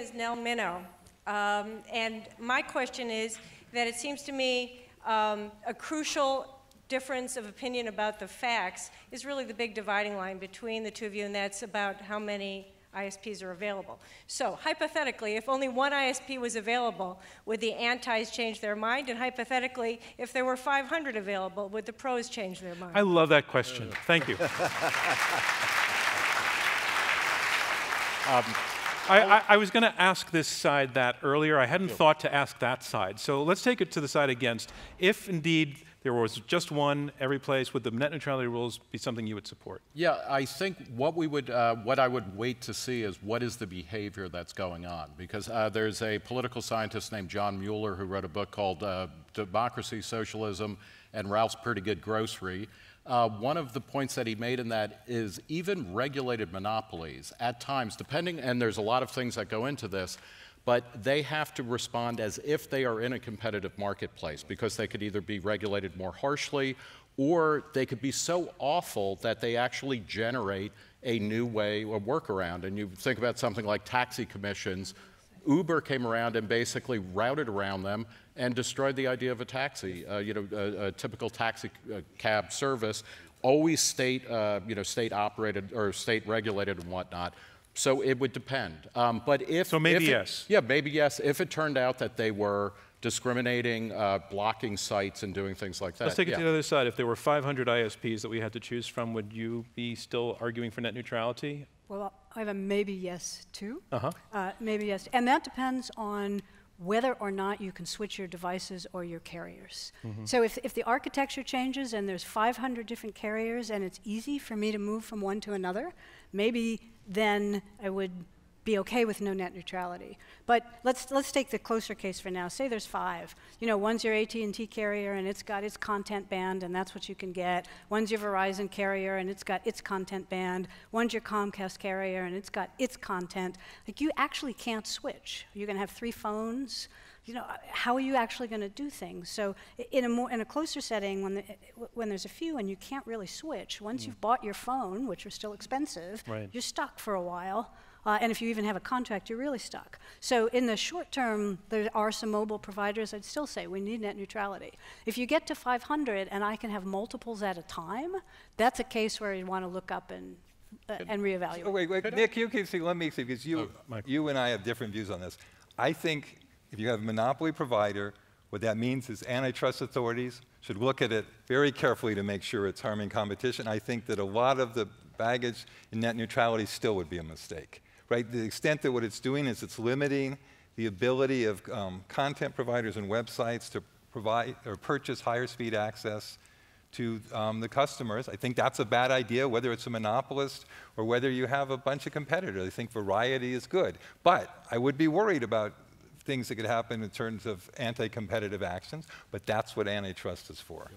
is Nell Minow, and my question is that it seems to me a crucial difference of opinion about the facts is really the big dividing line between the two of you, and that's about how many ISPs are available. So hypothetically, if only one ISP was available, would the antis change their mind? And hypothetically, if there were 500 available, would the pros change their mind? I love that question. Thank you. I was going to ask this side that earlier. I hadn't thought to ask that side. So let's take it to the side against. If indeed there was just one every place, would the net neutrality rules be something you would support? Yeah, I think what I would wait to see is what is the behavior that's going on. Because there's a political scientist named John Mueller who wrote a book called Democracy, Socialism, and Ralph's Pretty Good Grocery. One of the points that he made in that is even regulated monopolies at times, depending, and there's a lot of things that go into this, but they have to respond as if they are in a competitive marketplace, because they could either be regulated more harshly or they could be so awful that they actually generate a new way, a workaround. And you think about something like taxi commissions. Uber came around and basically routed around them and destroyed the idea of a taxi. A typical taxi cab service, always state operated or state regulated and whatnot. So it would depend. But so maybe yes. Yeah, maybe yes. If it turned out that they were discriminating, blocking sites and doing things like that. Let's take it to the other side. If there were 500 ISPs that we had to choose from, would you be still arguing for net neutrality? Well, I have a maybe yes, too. Maybe yes. And that depends on whether or not you can switch your devices or your carriers. So if the architecture changes and there's 500 different carriers and it's easy for me to move from one to another, maybe then I would be okay with no net neutrality. But let's take the closer case for now. Say there's 5. One's your AT&T carrier and it's got its content band and that's what you can get. One's your Verizon carrier and it's got its content band. One's your Comcast carrier and it's got its content. Like, you actually can't switch. You're going to have 3 phones. How are you actually going to do things? So in a closer setting, when there's a few and you can't really switch, once you've bought your phone, which are still expensive, you're stuck for a while. And if you even have a contract, you're really stuck. So in the short term, there are some mobile providers. I'd still say we need net neutrality. If you get to 500 and I can have multiples at a time, that's a case where you want to look up and reevaluate. Oh, wait, Nick, you can see. Let me see, because you and I have different views on this. I think if you have a monopoly provider, what that means is antitrust authorities should look at it very carefully to make sure it's harming competition. I think that a lot of the baggage in net neutrality still would be a mistake. Right? The extent that what it's doing is it's limiting the ability of content providers and websites to provide or purchase higher speed access to the customers. I think that's a bad idea, whether it's a monopolist or whether you have a bunch of competitors. I think variety is good. But I would be worried about things that could happen in terms of anti-competitive actions, but that's what antitrust is for.